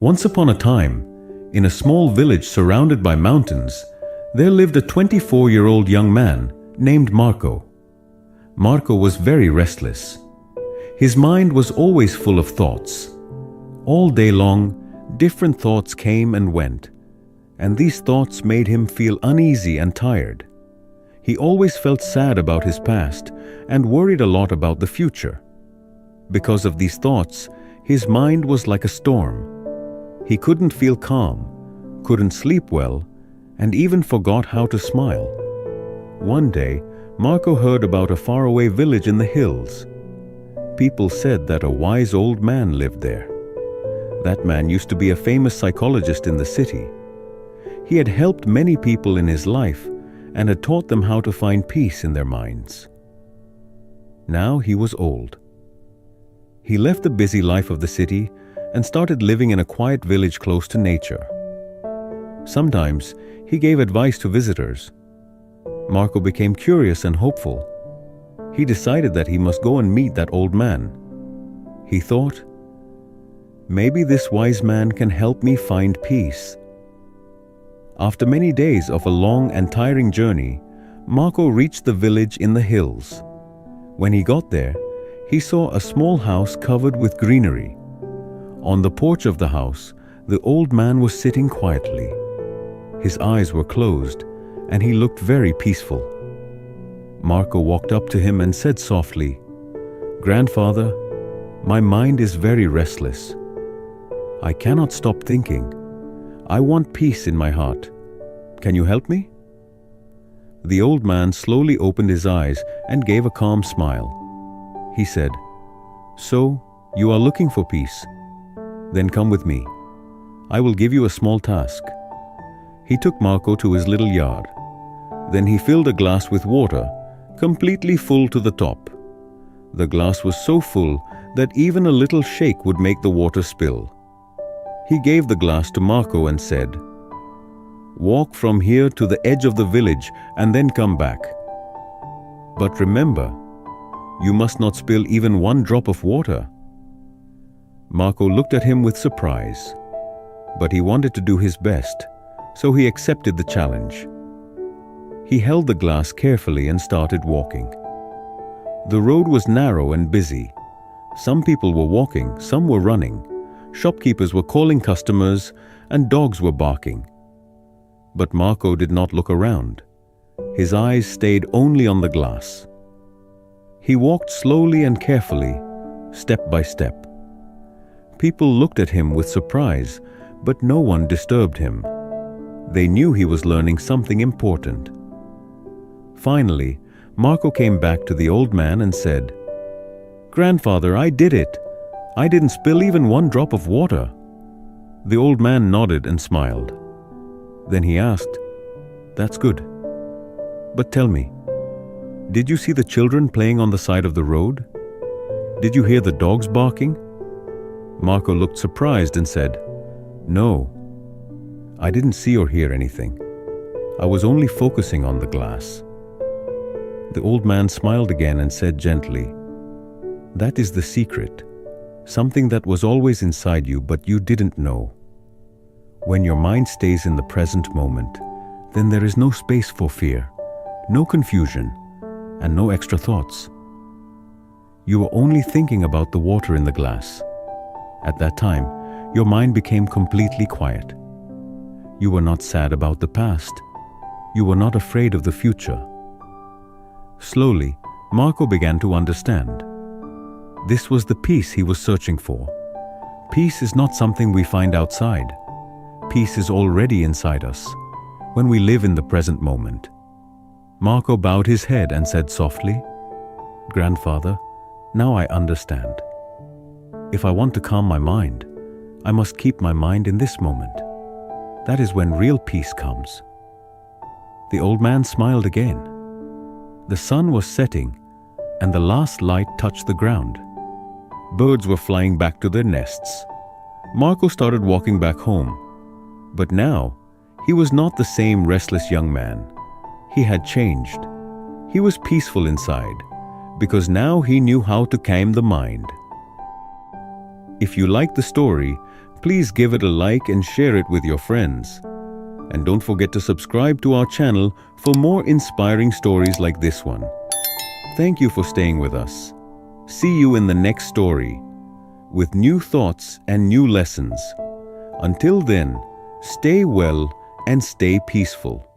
Once upon a time, in a small village surrounded by mountains, there lived a 24-year-old young man named Marco. Marco was very restless. His mind was always full of thoughts. All day long, different thoughts came and went, and these thoughts made him feel uneasy and tired. He always felt sad about his past and worried a lot about the future. Because of these thoughts, his mind was like a storm. He couldn't feel calm, couldn't sleep well, and even forgot how to smile. One day, Marco heard about a faraway village in the hills. People said that a wise old man lived there. That man used to be a famous psychologist in the city. He had helped many people in his life and had taught them how to find peace in their minds. Now he was old. He left the busy life of the city and started living in a quiet village close to nature. Sometimes he gave advice to visitors. Marco became curious and hopeful. He decided that he must go and meet that old man. He thought, maybe this wise man can help me find peace. After many days of a long and tiring journey, Marco reached the village in the hills. When he got there, he saw a small house covered with greenery. On the porch of the house, the old man was sitting quietly. His eyes were closed, and he looked very peaceful. Marco walked up to him and said softly, "Grandfather, my mind is very restless. I cannot stop thinking. I want peace in my heart. Can you help me?" The old man slowly opened his eyes and gave a calm smile. He said, "So, you are looking for peace? Then come with me. I will give you a small task." He took Marco to his little yard. Then he filled a glass with water, completely full to the top. The glass was so full that even a little shake would make the water spill. He gave the glass to Marco and said, "Walk from here to the edge of the village and then come back. But remember, you must not spill even one drop of water." Marco looked at him with surprise, but he wanted to do his best, so he accepted the challenge. He held the glass carefully and started walking. The road was narrow and busy. Some people were walking, some were running. Shopkeepers were calling customers, and dogs were barking. But Marco did not look around. His eyes stayed only on the glass. He walked slowly and carefully, step by step. People looked at him with surprise, but no one disturbed him. They knew he was learning something important. Finally, Marco came back to the old man and said, "Grandfather, I did it. I didn't spill even one drop of water." The old man nodded and smiled. Then he asked, "That's good. But tell me, did you see the children playing on the side of the road? Did you hear the dogs barking?" Marco looked surprised and said, "No, I didn't see or hear anything. I was only focusing on the glass." The old man smiled again and said gently, "That is the secret, something that was always inside you but you didn't know. When your mind stays in the present moment, then there is no space for fear, no confusion, and no extra thoughts. You are only thinking about the water in the glass. At that time, your mind became completely quiet. You were not sad about the past. You were not afraid of the future." Slowly, Marco began to understand. This was the peace he was searching for. Peace is not something we find outside. Peace is already inside us, when we live in the present moment. Marco bowed his head and said softly, "Grandfather, now I understand. If I want to calm my mind, I must keep my mind in this moment. That is when real peace comes." The old man smiled again. The sun was setting, and the last light touched the ground. Birds were flying back to their nests. Marco started walking back home. But now, he was not the same restless young man. He had changed. He was peaceful inside, because now he knew how to calm the mind. If you like the story, Please give it a like and share it with your friends. And don't forget to subscribe to our channel for more inspiring stories like this one. Thank you for staying with us. See you in the next story with new thoughts and new lessons. Until then, stay well and stay peaceful.